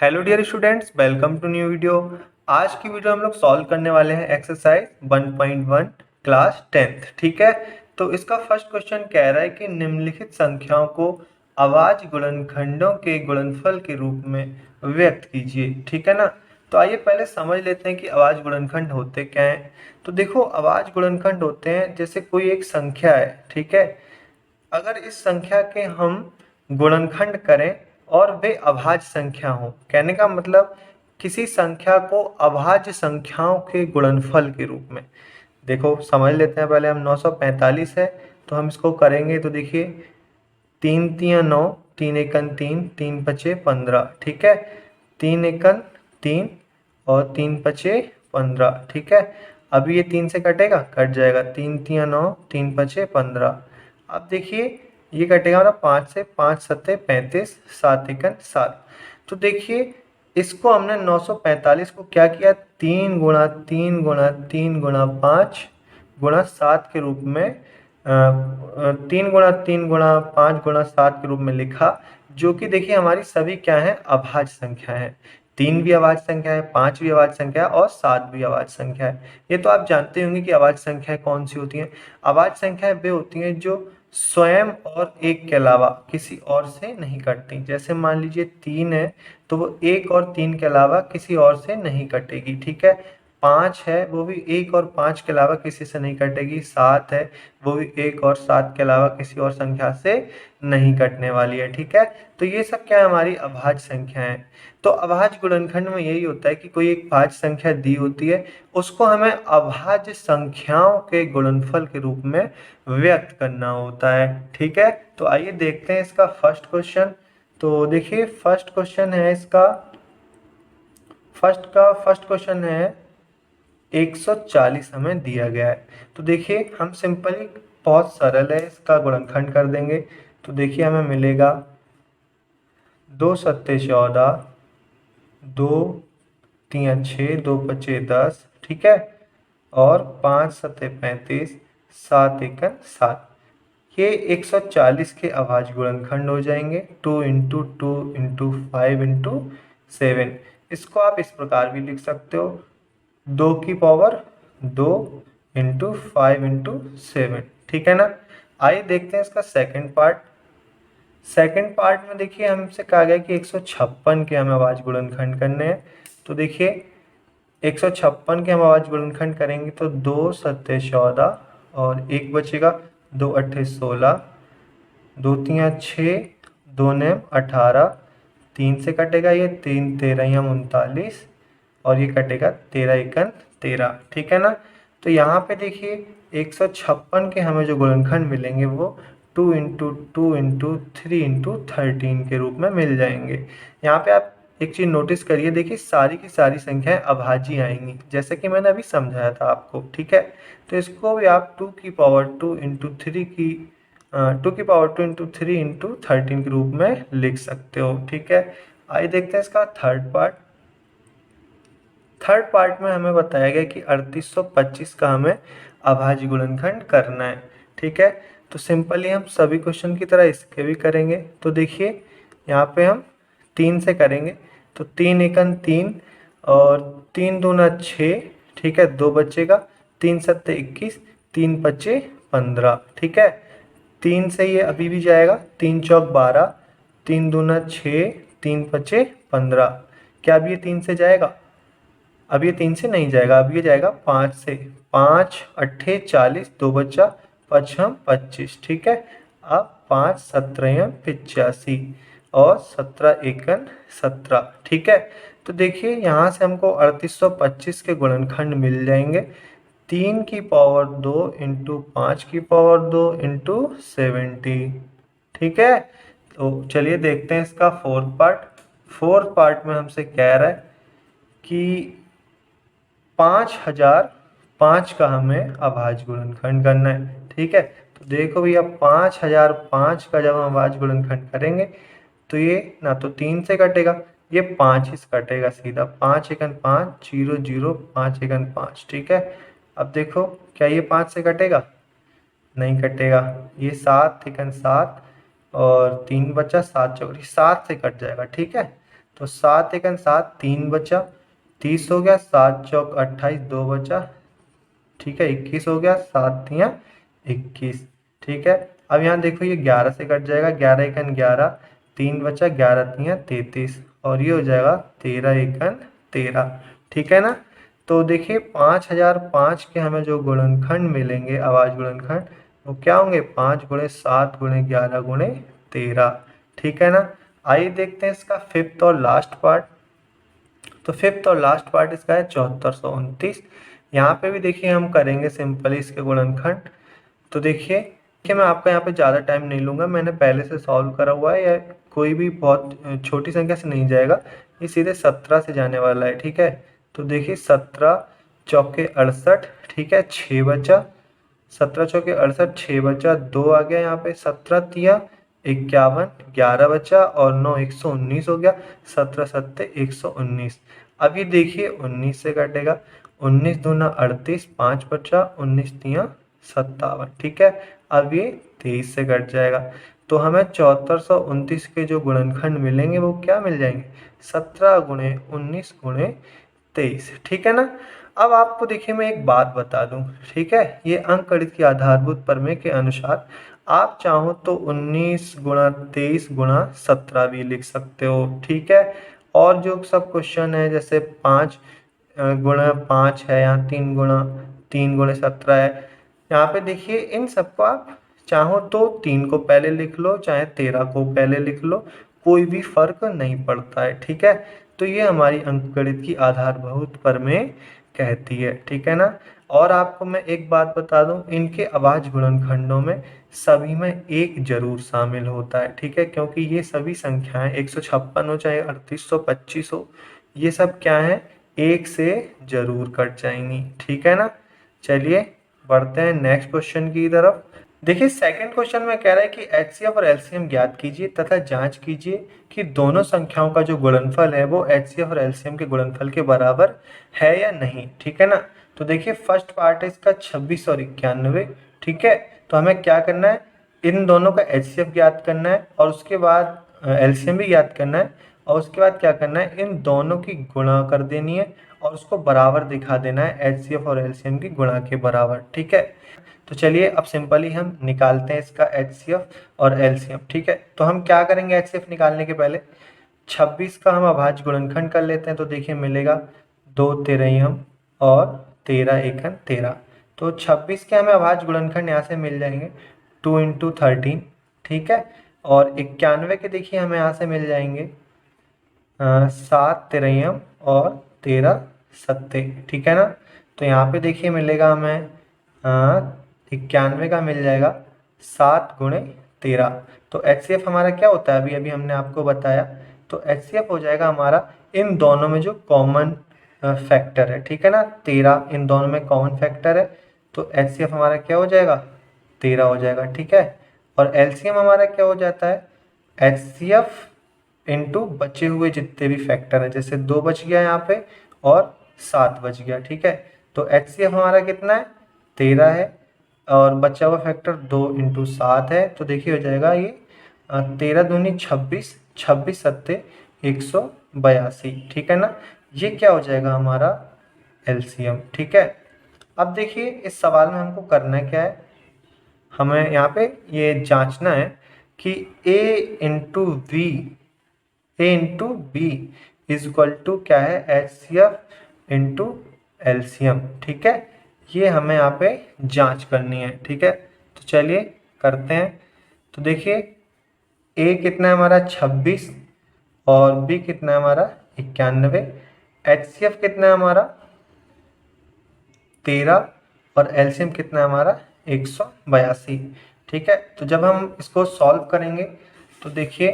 Hello dear students, welcome to new video. आज की video हम लोग सॉल्व करने वाले हैं एक्सरसाइज 1.1 क्लास 10th। ठीक है, तो इसका फर्स्ट क्वेश्चन कह रहा है कि निम्नलिखित संख्याओं को अभाज्य गुणनखंडों के गुणनफल के रूप में व्यक्त कीजिए। ठीक है ना। तो आइए पहले समझ लेते हैं कि अभाज्य गुणनखंड होते क्या हैं। तो देखो, अभाज्य गुणनखंड होते हैं जैसे कोई एक संख्या है, ठीक है, अगर इस संख्या के हम गुणनखंड करें और वे अभाज्य संख्या हो, कहने का मतलब किसी संख्या को अभाज्य संख्याओं के गुणनफल के रूप में। देखो समझ लेते हैं, पहले हम 945 है तो हम इसको करेंगे तो देखिए 3 3 9, 3 1 3, 3 5 15। ठीक है, 3 1 3 और 3 5 15। ठीक है, अभी ये 3 से कटेगा, कट जाएगा, 3 3 9, 3 5 15। अब देखिए ये कटेगा हमारा 5 से, 5 7 35, 7 1 7। तो देखिए इसको हमने 945 को क्या किया, 3 × 3 × 3 × 5 × 7 के रूप में 3 × 3 × 5 × 7 के रूप में लिखा, जो कि देखिए हमारी सभी क्या है, अभाज्य संख्या है। 3 भी अभाज्य संख्या है, 5 भी अभाज्य संख्या है और 7 भी अभाज्य संख्या है। ये तो आप जानते होंगे कि अभाज्य संख्याएं कौन सी होती हैं। अभाज्य संख्याएं वे होती हैं जो स्वयं और एक के अलावा किसी और से नहीं कटती। जैसे मान लीजिए 3 है तो वो 1 और 3 के अलावा किसी और से नहीं कटेगी। ठीक है, 5 है वो भी 1 और 5 के अलावा किसी से नहीं कटेगी। 7 है वो भी 1 और 7 के अलावा किसी और संख्या से नहीं कटने वाली है। ठीक है, तो ये सब क्या है, हमारी अभाज्य संख्या है। तो अभाज्य गुणनखंड में यही होता है कि कोई एक भाज्य संख्या दी होती है, उसको हमें अभाज्य संख्याओं के गुणनफल के रूप में व्यक्त करना होता है। ठीक है, तो आइए देखते हैं इसका फर्स्ट क्वेश्चन। तो देखिए फर्स्ट क्वेश्चन है इसका, फर्स्ट क्वेश्चन है 140 हमें दिया गया है। तो देखिए हम सिंपली, बहुत सरल है, इसका गुणनखंड कर देंगे। तो देखिए हमें मिलेगा 2 सत्ते 14, 2 3 6, 2 5 10। ठीक है, और 5 7 35, 7 1 7। ये 140 के अभाज्य गुणनखंड हो जाएंगे। 2 × 2 × 5 × 7। इसको आप इस प्रकार भी लिख सकते हो, 2 की पावर 2 × 5 × 7। ठीक है ना। आइए देखते हैं इसका सेकंड पार्ट। सेकंड पार्ट में देखिए हमसे कहा गया कि 156 के हमें अभाज्य गुणनखंड करने हैं। तो देखिए 156 के हम अभाज्य गुणनखंड करेंगे तो 2 सत्ते 14 और 1 बचेगा, 2 अट्ठे 16, 2 3 6, 2 9 18, 3 से कटेगा ये, 3 13 39 और ये कटेगा 13 1 13। ठीक है ना। तो यहाँ पे देखिए 156 के हमें जो गुणनखंड मिलेंगे वो 2 × 2 × 3 × 13 के रूप में मिल जाएंगे। यहाँ पे आप एक चीज़ नोटिस करिए, देखिए सारी की सारी संख्याएं अभाज्य आएंगी, जैसे कि मैंने अभी समझाया था आपको। ठीक है, तो इसको भी आप 2 की पावर 2 × 3 की 2 की पावर 2 × 3 × 13 के रूप में लिख सकते हो। ठीक है, आइए देखते हैं इसका थर्ड पार्ट। थर्ड पार्ट में हमें बताया गया कि 3825 का हमें अभाज्य गुणनखंड करना है। ठीक है, तो सिंपली हम सभी क्वेश्चन की तरह इसके भी करेंगे। तो देखिए यहाँ पे हम 3 से करेंगे, तो 3 1 3 और 3 2 6। ठीक है, 2 बचेगा, 3 7 21, 3 5 15। ठीक है, 3 से ये अभी भी जाएगा, 3 चौक 12, 3 दूना 6, 3 5 15। क्या अब ये 3 से जाएगा? अब ये 3 से नहीं जाएगा, अब ये जाएगा 5 से। 5 अट्ठे 40, 2 बचा, 5 25। ठीक है, अब 5 17 85 और 17 1 17। ठीक है, तो देखिए यहाँ से हमको 3825 के गुणनखंड मिल जाएंगे। 3 की पावर 2 × 5 की पावर 2 × 70। ठीक है, तो चलिए देखते हैं इसका फोर्थ पार्ट। फोर्थ पार्ट में हमसे कह रहा है कि 5005 का हमें अभाज्य गुणनखंड करना है। ठीक है, तो देखो भैया 5005 का जब हम अभाज्य गुणनखंड करेंगे तो ये ना तो 3 से कटेगा, ये 5 ही से कटेगा सीधा। 5 1 5 0 0, 5 1 5। ठीक है, अब देखो क्या ये 5 से कटेगा? नहीं कटेगा। ये 7 1 7 और 3 बचा, 7 चौक 7 से कट जाएगा। ठीक है, तो 7 एकन 7, 3 बचा, 30 हो गया, 7 चौक 28, 2 बचा, ठीक है, 21 हो गया, 7 तियाँ 21, ठीक है। अब यहाँ देखो ये 11 से कट जाएगा, 11 एकन 11, 3 बचा, 11 तियाँ 33 और ये हो जाएगा 13 एकन 13, ठीक है ना। तो देखिए 5005 के हमें जो गुणनखंड मिलेंगे, आवाज गुणनखंड, वो क्या होंगे, 5 गुणे 7 गुणे 11 गुणे 13, ठीक है ना। आइए देखते हैं इसका फिफ्थ और लास्ट पार्ट। तो फिफ्थ और लास्ट पार्ट इसका है 7429। यहाँ पे भी देखिए हम करेंगे सिंपली इसके गुणनखंड। तो देखिए कि मैं आपका यहाँ पे ज़्यादा टाइम नहीं लूँगा, मैंने पहले से सॉल्व करा हुआ है, या कोई भी बहुत छोटी संख्या से नहीं जाएगा, ये सीधे 17 से जाने वाला है, ठीक है। तो देखिए 17 चौके 68, ठीक है, 6 बचा, 17 चौके 68, 6 बचा, 2 आ गया यहाँ पे, 17 तिया 51, 11 बचा और 9 119 हो गया, 17 सत्ते 119। अब ये देखिए 19 से कटेगा, 19 दूना 38, 5 बचा, 19 तिया 57, ठीक है। अब ये 23 से कट जाएगा, तो हमें 7429 के जो गुणनखंड मिलेंगे वो क्या मिल जाएंगे, 17 गुणे 19 गुणे 23, ठीक है ना। अब आपको देखिए मैं एक बात बता दूं, ठीक है, ये अंकगणित की आधारभूत प्रमेय के अनुसार आप चाहो तो 19 गुणा 23 गुणा 17 भी लिख सकते हो, ठीक है। और जो सब क्वेश्चन है जैसे 5 गुणा 5 है, यहाँ 3 गुणे 17 है, यहाँ पे देखिए इन सबको आप चाहो तो 3 को पहले लिख लो, चाहे 13 को पहले लिख लो, कोई भी फर्क नहीं पड़ता है, ठीक है। तो ये हमारी अंकगणित की आधारभूत प्रमेय कहती है, ठीक है ना। और आपको मैं एक बात बता दूं, इनके अभाज्य गुणनखंडों में सभी में एक जरूर शामिल होता है, ठीक है, क्योंकि ये सभी संख्याएं 156 हो चाहे 3800 25 हो, ये सब क्या है, एक से जरूर कट जाएंगी, ठीक है ना। चलिए बढ़ते हैं नेक्स्ट क्वेश्चन की तरफ। देखिए सेकंड क्वेश्चन में कह रहा है कि एचसीएफ और एलसीएम ज्ञात कीजिए तथा जांच कीजिए कि दोनों संख्याओं का जो गुणनफल है वो एचसीएफ और एलसीएम के गुणनफल के बराबर है या नहीं, ठीक है ना। तो देखिए फर्स्ट पार्ट है इसका 26 और 91, ठीक है। तो हमें क्या करना है, इन दोनों का एचसीएफ ज्ञात करना है और उसके बाद एलसीएम भी ज्ञात करना है, और उसके बाद क्या करना है, इन दोनों की गुणा कर देनी है और उसको बराबर दिखा देना है एचसीएफ और एलसीएम की गुणा के बराबर, ठीक है। तो चलिए अब सिंपली हम निकालते हैं इसका एचसीएफ और एलसीएम, ठीक है। तो हम क्या करेंगे, एचसीएफ निकालने के पहले 26 का हम अभाज्य गुणनखंड कर लेते हैं। तो देखिए मिलेगा 2 तेरहम और 13 एकन 13। तो 26 के हमें अभाज्य गुणनखंड यहाँ से मिल जाएंगे 2 × 13, ठीक है। और 91 के देखिए हमें यहाँ से मिल जाएंगे 7 तेरहम और 13 सत्ते, ठीक है ना। तो यहाँ पे देखिए मिलेगा हमें 91 का मिल जाएगा 7 गुणे 13। तो एचसीएफ हमारा क्या होता है, अभी अभी हमने आपको बताया। तो एचसीएफ हो जाएगा हमारा इन दोनों में जो कॉमन फैक्टर है, ठीक है ना, 13 इन दोनों में कॉमन फैक्टर है, तो एचसीएफ हमारा क्या हो जाएगा, 13 हो जाएगा, ठीक है। और एलसीएम हमारा क्या हो जाता है, एचसीएफ इंटू बचे हुए जितने भी फैक्टर हैं, जैसे 2 बच गया यहाँ पे और 7 बच गया, ठीक है। तो एचसीएफ हमारा कितना है, 13 है, और बचा हुआ फैक्टर 2 × 7 है। तो देखिए हो जाएगा ये 13 दूनी 26, 26 सत्ते 182, ठीक है ना। ये क्या हो जाएगा हमारा एलसीएम, ठीक है। अब देखिए इस सवाल में हमको करना क्या है, हमें यहाँ पे ये जांचना है कि A × B is equal to क्या है, एचसीएफ इंटू एलसीएम, ठीक है। ये हमें यहाँ पे जांच करनी है, ठीक है। तो चलिए करते हैं। तो देखिए A कितना है हमारा 26 और B कितना है हमारा 91, एचसीएफ कितना है हमारा 13 और एलसीएम कितना है हमारा 182, ठीक है। तो जब हम इसको सॉल्व करेंगे तो देखिए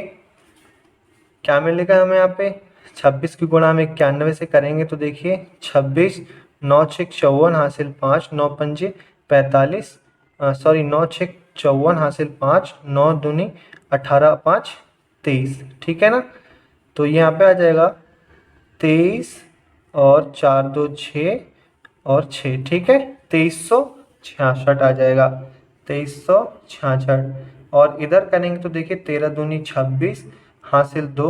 क्या मिलेगा हमें, यहाँ पे 26 की गुणा हम 91 से करेंगे तो देखिए 26, 9 × 6 = 54 हासिल 5, 9 × 5 = 45, 9 × 6 = 54 हासिल 5, 9 दूनी 18, 5 23, ठीक है ना। तो यहाँ पे आ जाएगा 23 और 4 2 6 और 6, ठीक है, 2366 आ जाएगा, 2366। और इधर करेंगे तो देखिए 13 दूनी 26 हासिल 2,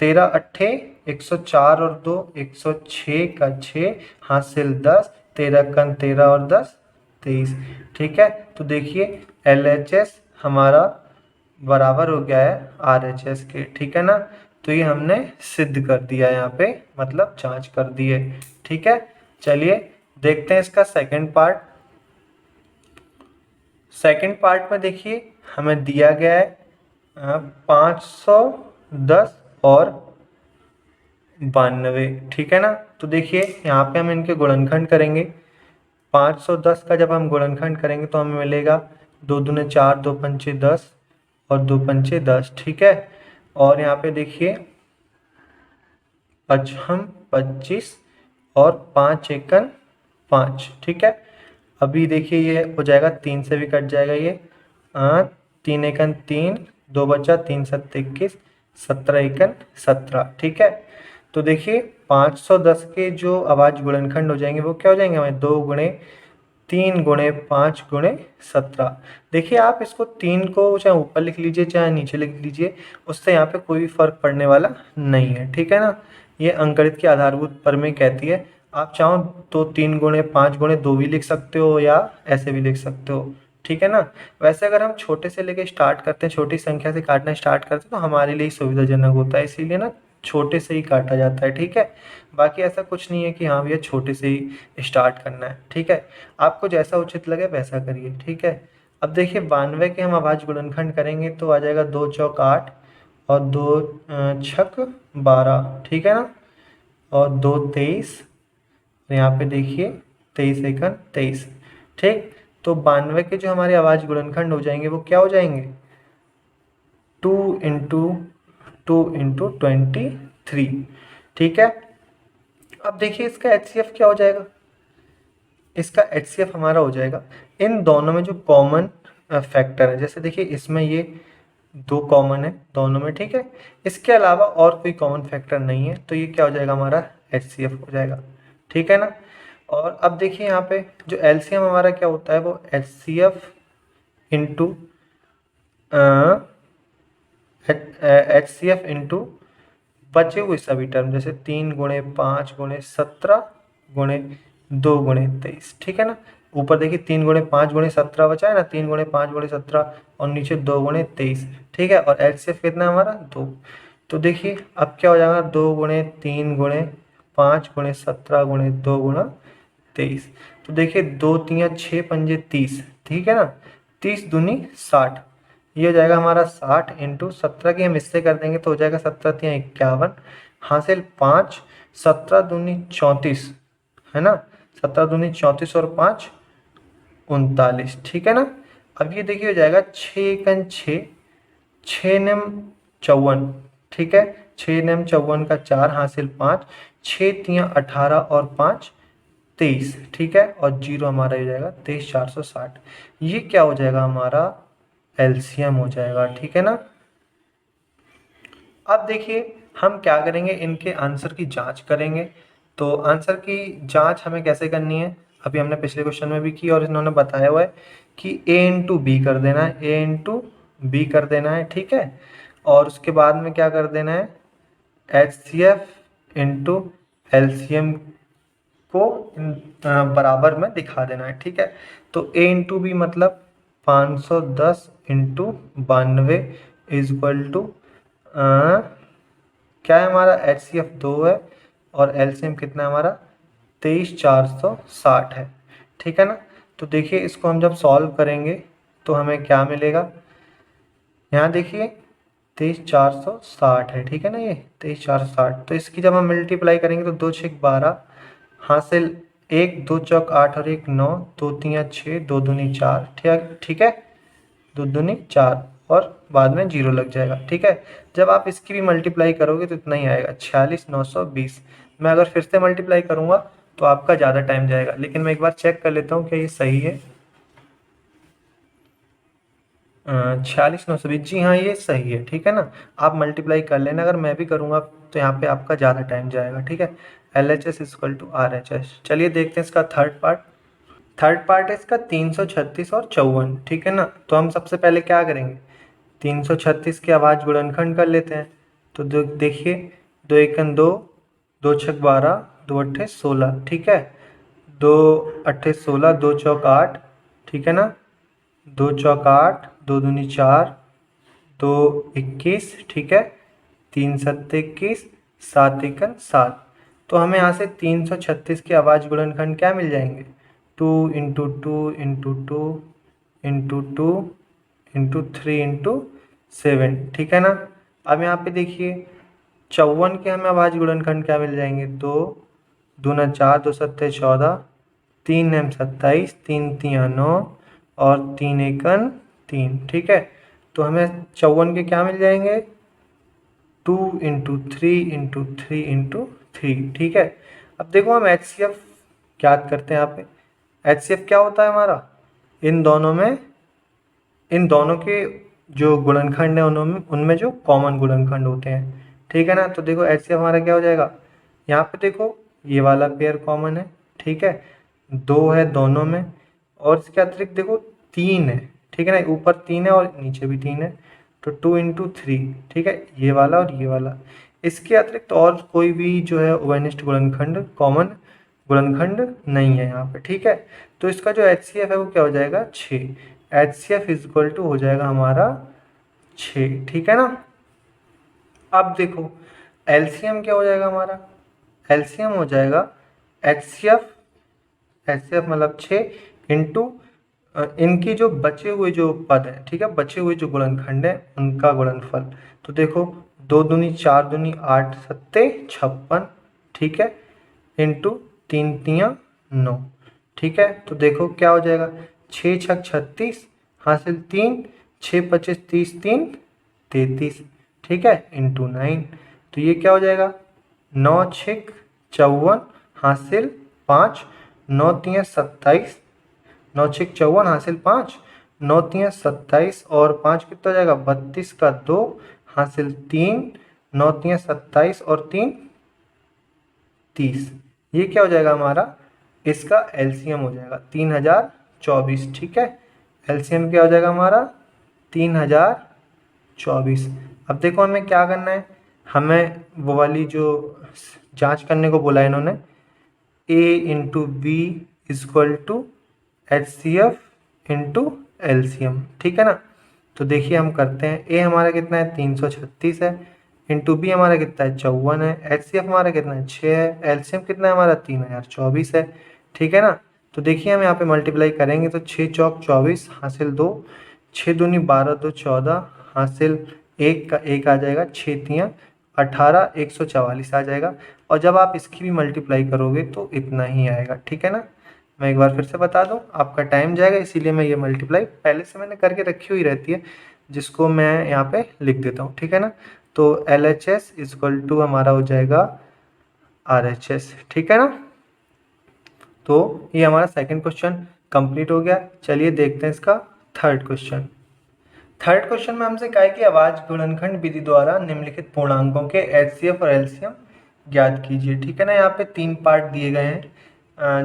13 अट्ठे 104 और 2 106 का 6 हासिल 10, 13 कन 13 और 10 23। ठीक है, तो देखिए LHS हमारा बराबर हो गया है RHS के। ठीक है ना, तो ये हमने सिद्ध कर दिया यहाँ पे, मतलब जांच कर दी है। ठीक है, चलिए देखते हैं इसका सेकंड पार्ट। सेकंड पार्ट में देखिए हमें दिया गया है 510 और 92। ठीक है ना, तो देखिए यहाँ पे हम इनके गुणनखंड करेंगे। 510 का जब हम गुणनखंड करेंगे तो हमें मिलेगा 2 दूने 4, 2 पंचे 10 और 2 पंचे 10। ठीक है, और यहाँ पे देखिए 55 25 और 5 एकन 5। ठीक है, अभी देखिए ये हो जाएगा 3 से भी कट जाएगा ये 3 एकन 3, 2 बचा 3 सत्ते 21, 17 एकन 17। ठीक है, तो देखिए 510 के जो अभाज्य गुणनखंड हो जाएंगे वो क्या हो जाएंगे हमें 2 गुणे 3 गुणे 5 गुणे 17। देखिए आप इसको 3 को चाहे ऊपर लिख लीजिए चाहे नीचे लिख लीजिए, उससे यहाँ पे कोई भी फर्क पड़ने वाला नहीं है। ठीक है ना, ये अंकगणित की आधारभूत प्रमेय कहती है। आप चाहो तो 3 गुणे 5 गुणे 2 भी लिख सकते हो या ऐसे भी लिख सकते हो। ठीक है ना, वैसे अगर हम छोटे से लेके स्टार्ट करते हैं, छोटी संख्या से काटना स्टार्ट करते हैं तो हमारे लिए सुविधाजनक होता है, इसीलिए ना छोटे से ही काटा जाता है। ठीक है, बाकी ऐसा कुछ नहीं है कि हाँ भैया छोटे से ही स्टार्ट करना है। ठीक है, आपको जैसा उचित लगे वैसा करिए। ठीक है, अब देखिए 92 के हम अभाज्य गुणनखंड करेंगे तो आ जाएगा 2 चौक 8 और 2 छक 12। ठीक है ना, और 2 23, यहाँ पे देखिए 23 एकन 23। ठीक, तो 92 के जो हमारे अभाज्य गुणनखंड हो जाएंगे वो क्या हो जाएंगे 2 इंटू 2 इंटू 23। ठीक है, अब देखिए इसका HCF क्या हो जाएगा। इसका HCF हमारा हो जाएगा इन दोनों में जो कॉमन फैक्टर है, जैसे देखिए इसमें ये 2 कॉमन है दोनों में। ठीक है, इसके अलावा और कोई कॉमन फैक्टर नहीं है, तो ये क्या हो जाएगा हमारा HCF हो जाएगा। ठीक है ना, और अब देखिए यहाँ पे जो LCM हमारा क्या होता है वो HCF इंटू HCF इंटू बचे हुए सभी टर्म, जैसे 3 गुणे 5 गुणे 17 गुणे 2 गुणे 23। ठीक है ना, ऊपर देखिए 3 गुणे 5 गुणे 17 बचा है ना, 3 गुणे 5 गुणे 17 और नीचे 2 गुणे 23। ठीक है, और HCF कितना है हमारा 2। तो देखिए अब क्या हो जाएगा 2 गुणे 3 गुणे 5 गुणे 17 गुणे 2 गुणा 23। तो देखिए 2 3 6 पंजे 30। ठीक है ना, 30 दूनी 60, ये हो जाएगा हमारा 60 इंटू 17 की हम इससे कर देंगे तो हो जाएगा 17 3 51 हासिल 5, 17 दूनी 34 है ना, 17 दूनी 34 और 5 39। ठीक है ना, अब ये देखिए हो जाएगा 6 एकन 6, 6 नेम 54। ठीक है, 6 नेम 54 का 4 हासिल 5, 6 3 18 और 5 23। ठीक है, और जीरो हमारा हो जाएगा 23 460। ये क्या हो जाएगा हमारा LCM हो जाएगा। ठीक है ना, अब देखिए हम क्या करेंगे इनके आंसर की जांच करेंगे। तो आंसर की जांच हमें कैसे करनी है, अभी हमने पिछले क्वेश्चन में भी की और इन्होंने बताया हुआ है कि A इंटू बी कर देना है, A इंटू बी कर देना है। ठीक है, और उसके बाद में क्या कर देना है HCF इंटू LCM को बराबर में दिखा देना है। ठीक है, तो A इंटू बी मतलब 510 इंटू 92 इज इक्वल टू क्या है हमारा HCF 2 है और LCM कितना है हमारा 23 460 है। ठीक है ना, तो देखिए इसको हम जब सॉल्व करेंगे तो हमें क्या मिलेगा, यहाँ देखिए 23 460 है। ठीक है ना, ये 23 460, तो इसकी जब हम मल्टीप्लाई करेंगे तो 2 6 12 हासिल 1 2 चौक 8 और 1 9, 2 3 6, 2 दूनी 4। ठीक है, 2 दूनी 4 और बाद में जीरो लग जाएगा। ठीक है, जब आप इसकी भी मल्टीप्लाई करोगे तो इतना ही आएगा 46 920। मैं अगर फिर से मल्टीप्लाई करूँगा तो आपका ज़्यादा टाइम जाएगा, लेकिन मैं एक बार चेक कर लेता हूँ क्या ये सही है। 46 920, जी हाँ ये सही है। ठीक है ना, आप मल्टीप्लाई कर लेना, अगर मैं भी करूँगा तो यहाँ पे आपका ज़्यादा टाइम जाएगा। ठीक है, LHS इक्वल टू RHS। चलिए देखते हैं इसका थर्ड पार्ट। थर्ड पार्ट है इसका 336 और 54। ठीक है ना, तो हम सबसे पहले क्या करेंगे 336 के अभाज्य गुणनखंड कर लेते हैं। तो देखिए 2 एकन 2, 2 छक 12, 2 अट्ठे 16, ठीक है। 2 अट्ठे 16, 2 चौक 8, ठीक है ना। 2 चौक 8, 2 दूनी 4, 2 21, ठीक है। 3 सत्ते 21, 7 एकन 7। तो हमें यहाँ से 336 के अभाज्य गुणनखंड क्या मिल जाएंगे? 2 into 2 into 2 into 2 into 3 into 7, ठीक है ना। अब यहाँ पे देखिए 54 के हमें अभाज्य गुणनखंड क्या मिल जाएंगे? 2 दूना 4, 2 सत्ते 14, 3 एम 27, 3 तिया 9 और 3 एकन 3, ठीक है। तो हमें 54 के क्या मिल जाएंगे? 2 इंटू 3 इंटू 3 इंटू 3, ठीक है। अब देखो हम HCF ज्ञात करते हैं यहाँ पे। HCF क्या होता है हमारा? इन दोनों के जो गुणनखंड है उनमें जो कॉमन गुणनखंड होते हैं, ठीक है ना। तो देखो HCF हमारा क्या हो जाएगा? यहाँ पे देखो ये वाला पेयर कॉमन है, ठीक है। 2 है दोनों में और इसके अतिरिक्त देखो 3 है, ठीक है ना। ऊपर 3 है और नीचे भी 3 है, तो 2 इंटू 3, ठीक है। ये वाला और ये वाला। इसके अतिरिक्त और कोई भी जो है उभयनिष्ठ गुणनखंड कॉमन गुणनखंड नहीं है यहाँ पे, ठीक है। तो इसका जो HCF है वो क्या हो जाएगा? 6। HCF इज इक्वल टू हो जाएगा हमारा 6, ठीक है ना। अब देखो LCM क्या हो जाएगा हमारा? LCM हो जाएगा HCF मतलब 6 इंटू इनकी जो बचे हुए जो पद हैं, ठीक है, बचे हुए जो गुणनखंड है उनका गुणनफल। तो देखो 2 दूनी 4 दूनी 8 सत्ते 56, ठीक है, इंटू 3 तिया 9, ठीक है। तो देखो क्या हो जाएगा? 6 छक 36 हासिल 3, 6 25 30 3 33, ठीक है, इंटू 9। तो ये क्या हो जाएगा? 9 छक 54 हासिल 5, 9 तिया 27, 9 छक 54 हासिल 5, 9 तिया 27 और 5 कितना हो जाएगा? 32 का 2 हासिल 3, 9 तिया 27 और 3 30। ये क्या हो जाएगा हमारा? इसका LCM हो जाएगा 3024, ठीक है। LCM क्या हो जाएगा हमारा? 3024। अब देखो हमें क्या करना है, हमें वो वाली जो जांच करने को बोला है इन्होंने, A into B is equal to HCF into LCM, ठीक है ना। तो देखिए हम करते हैं। A हमारा कितना है? 336 है, इंटू बी हमारा कितना है? 54 है, HCF हमारा कितना है? 6 है, LCM कितना है हमारा? 3024 है, ठीक है ना। तो देखिए हम यहाँ पे मल्टीप्लाई करेंगे तो 6 चौक 24 हासिल 2, 6 दूनी 12 2 14 हासिल 1 का 1 आ जाएगा, 6 तियाँ 18, 144 आ जाएगा। और जब आप इसकी भी मल्टीप्लाई करोगे तो इतना ही आएगा, ठीक है ना। मैं एक बार फिर से बता दूं, आपका टाइम जाएगा इसीलिए मैं ये मल्टीप्लाई पहले से मैंने करके रखी हुई रहती है, जिसको मैं यहाँ पे लिख देता हूँ, ठीक है ना। तो LHS इजक्वल टू हमारा हो जाएगा RHS, ठीक है ना। तो ये हमारा सेकंड क्वेश्चन कंप्लीट हो गया। चलिए देखते हैं इसका थर्ड क्वेश्चन। थर्ड क्वेश्चन में हमसे कहा है कि अभाज्य गुणनखंड विधि द्वारा निम्नलिखित पूर्णांकों के HCF और LCM ज्ञात कीजिए, ठीक है ना। यहाँ पे 3 पार्ट दिए गए हैं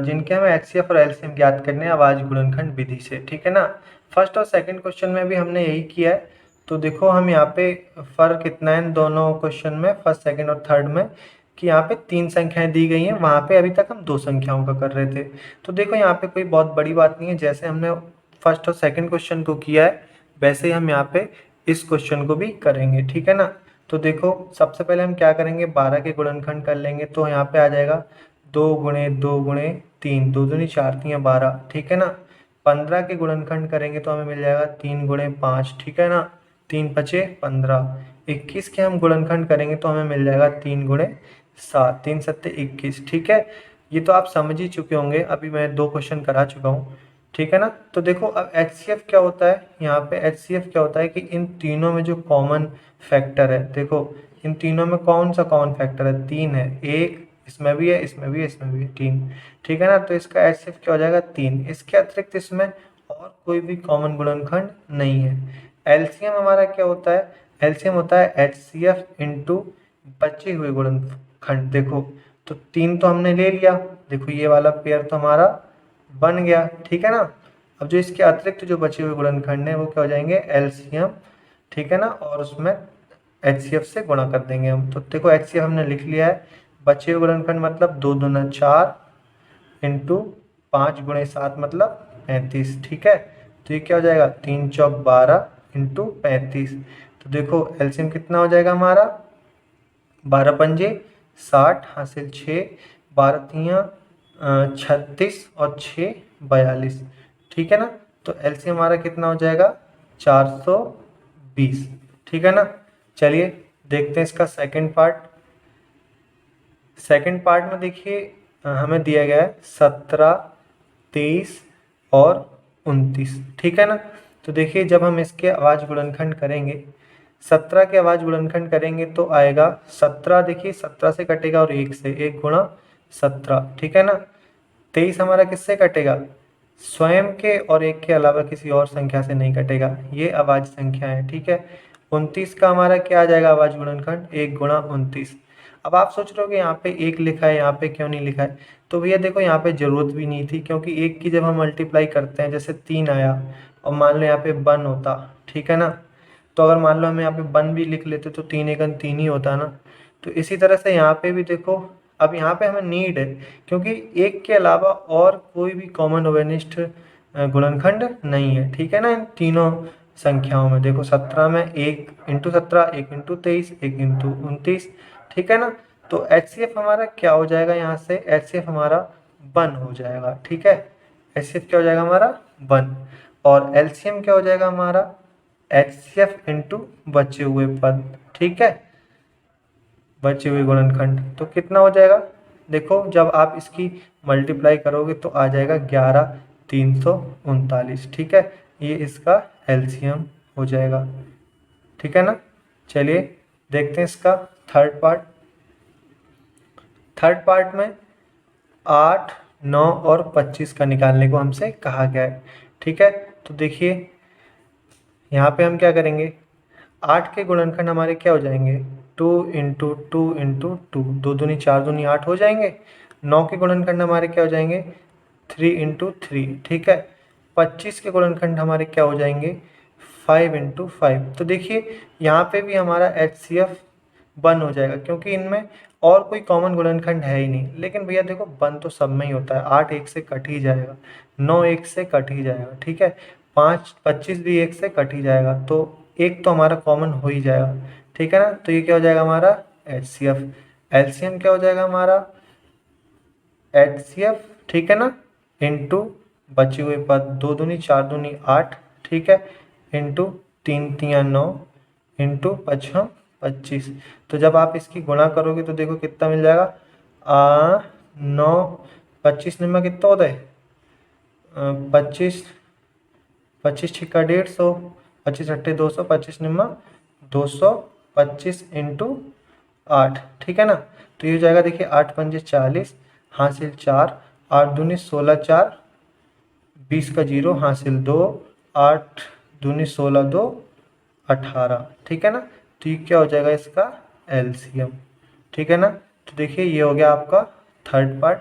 जिनके हमें HCF और LCM ज्ञात करने हैं अभाज्य गुणनखंड विधि से, ठीक है ना। फर्स्ट और सेकंड क्वेश्चन में भी हमने यही किया है। तो देखो हम यहाँ पे फर्क कितना है इन दोनों क्वेश्चन में, फर्स्ट सेकंड और थर्ड में, कि यहाँ पे 3 संख्याएं दी गई हैं, वहाँ पे अभी तक हम 2 संख्याओं का कर रहे थे। तो देखो यहाँ पे कोई बहुत बड़ी बात नहीं है, जैसे हमने फर्स्ट और सेकंड क्वेश्चन को किया है वैसे ही हम यहाँ पे इस क्वेश्चन को भी करेंगे, ठीक है ना। तो देखो सबसे पहले हम क्या करेंगे, 12 के गुणनखंड कर लेंगे। तो यहाँ पे आ जाएगा 2 गुणे 2 गुणे 3, 2 दूनी 4 तियाँ 12, ठीक है ना। 15 के गुणनखंड करेंगे तो हमें मिल जाएगा 3 गुणे 5, ठीक है ना। 3 पचे 15। 21 के हम गुणनखंड करेंगे तो हमें मिल जाएगा 3 गुणे 7, 3 सत्ते 21, ठीक है। ये तो आप समझ ही चुके होंगे, अभी मैं 2 क्वेश्चन करा चुका हूँ, ठीक है ना। तो देखो अब HCF क्या होता है, यहाँ पे HCF क्या होता है कि इन तीनों में जो कॉमन फैक्टर है, देखो इन तीनों में कौन सा कॉमन फैक्टर है? 3 है, एक इसमें भी है, इसमें भी है, इसमें भी है, 3, ठीक है ना। तो इसका HCF क्या हो जाएगा? 3। इसके अतिरिक्त इसमें और कोई भी कॉमन गुणनखंड नहीं है। LCM हमारा क्या होता है? LCM होता है HCF इंटू बचे हुए गुणनखंड। देखो तो 3 तो हमने ले लिया, देखो ये वाला पेयर तो हमारा बन गया, ठीक है ना। अब जो इसके अतिरिक्त जो बचे हुए गुणनखंड हैं वो क्या हो जाएंगे? LCM, ठीक है ना। और उसमें HCF से गुणा कर देंगे हम। तो देखो HCF हमने लिख लिया है, बचे हुए गुणनखंड मतलब 2 दूना 4 इंटू 5 गुणे 7 मतलब 35, ठीक है। तो ये क्या हो जाएगा, 3 चौक 12 इंटू 35। तो देखो एलसीएम कितना हो जाएगा हमारा, 12 पंजे 60 हासिल 6, 12 तियाँ 36 और 6 42, ठीक है ना। तो एलसीएम हमारा कितना हो जाएगा, 420, ठीक है ना। चलिए देखते हैं इसका सेकंड पार्ट। सेकंड पार्ट में देखिए हमें दिया गया है 17, 23 और 29, ठीक है ना। तो देखिए जब हम इसके अभाज्य गुणनखंड करेंगे, 17 के अभाज्य गुणनखंड करेंगे तो आएगा 17, देखिए 17 से कटेगा और 1 से, 1 गुणा 17, ठीक है ना। 23 हमारा किससे कटेगा, स्वयं के और 1 के अलावा किसी और संख्या से नहीं कटेगा, ये अभाज्य संख्या है, ठीक है। 29 का हमारा क्या आ जाएगा अभाज्य गुणनखंड, 1 गुणा 29। अब आप सोच रहे हो कि यहाँ पे 1 लिखा है, यहाँ पे क्यों नहीं लिखा है। तो भैया देखो यहाँ पे ज़रूरत भी नहीं थी, क्योंकि 1 की जब हम मल्टीप्लाई करते हैं, जैसे 3 आया और मान लो यहाँ पे 1 होता, ठीक है ना। तो अगर मान लो हम यहाँ पे 1 भी लिख लेते तो 3 एकन 3 ही होता ना। तो इसी तरह से यहाँ पे भी देखो, अब यहाँ पे हमें नीड है, क्योंकि 1 के अलावा और कोई भी कॉमन ओवेनिष्ठ गुणनखंड नहीं है, ठीक है ना। इन तीनों संख्याओं में देखो 17 में 1 इंटू 17, 1 इंटू 23, 1 इंटू 29, ठीक है ना। तो HCF हमारा क्या हो जाएगा, यहाँ से HCF हमारा 1 हो जाएगा, ठीक है। HCF क्या हो जाएगा हमारा 1, और LCM क्या हो जाएगा हमारा HCF इंटू बचे हुए पद, ठीक है, बचे हुए गुणनखंड। तो कितना हो जाएगा, देखो जब आप इसकी मल्टीप्लाई करोगे तो आ जाएगा 11,339, ठीक है। ये इसका LCM हो जाएगा, ठीक है ना। चलिए देखते हैं इसका थर्ड पार्ट। थर्ड पार्ट में 8, 9 और 25 का निकालने को हमसे कहा गया है, ठीक है। तो देखिए यहाँ पे हम क्या करेंगे, 8 के गुणनखंड हमारे क्या हो जाएंगे, 2 इंटू 2 इंटू 2, 2 दूनी 4 दूनी 8 हो जाएंगे। 9 के गुणनखंड हमारे क्या हो जाएंगे, 3 इंटू 3, ठीक है। 25 के गुणनखंड हमारे क्या हो जाएंगे, 5 इंटू 5। तो देखिए यहाँ पे भी हमारा HCF 1 हो जाएगा, क्योंकि इनमें और कोई कॉमन गुणनखंड है ही नहीं। लेकिन भैया देखो 1 तो सब में ही होता है, 8 1 से कट ही जाएगा, 9 1 से कट ही जाएगा, ठीक है। 25 भी 1 से कट ही जाएगा, तो एक तो हमारा कॉमन हो ही जाएगा, ठीक है ना। तो ये क्या हो जाएगा हमारा HCF। LCM क्या हो जाएगा हमारा HCF, ठीक है ना, इंटू बचे हुए पद, 2 दूनी 4 दूनी 8, ठीक है, इंटू 3 तियाँ 9 इंटू 5 25। तो जब आप इसकी गुणा करोगे तो देखो कितना मिल जाएगा, 9 25 निम्मा कितना होता है, 25 25 छिक्का 150, 25 अट्ठे 200, 25 निम्मा 225 इंटू 8, ठीक है ना। तो ये हो जाएगा, देखिए 8 पंजे 40 हासिल 4, 8 दूनी 16, 4 20 का 0 हासिल 2, 8 दूनी 16 2 18, ठीक है ना। तो ये क्या हो जाएगा इसका LCM, ठीक है ना। तो देखिए ये हो गया आपका थर्ड पार्ट।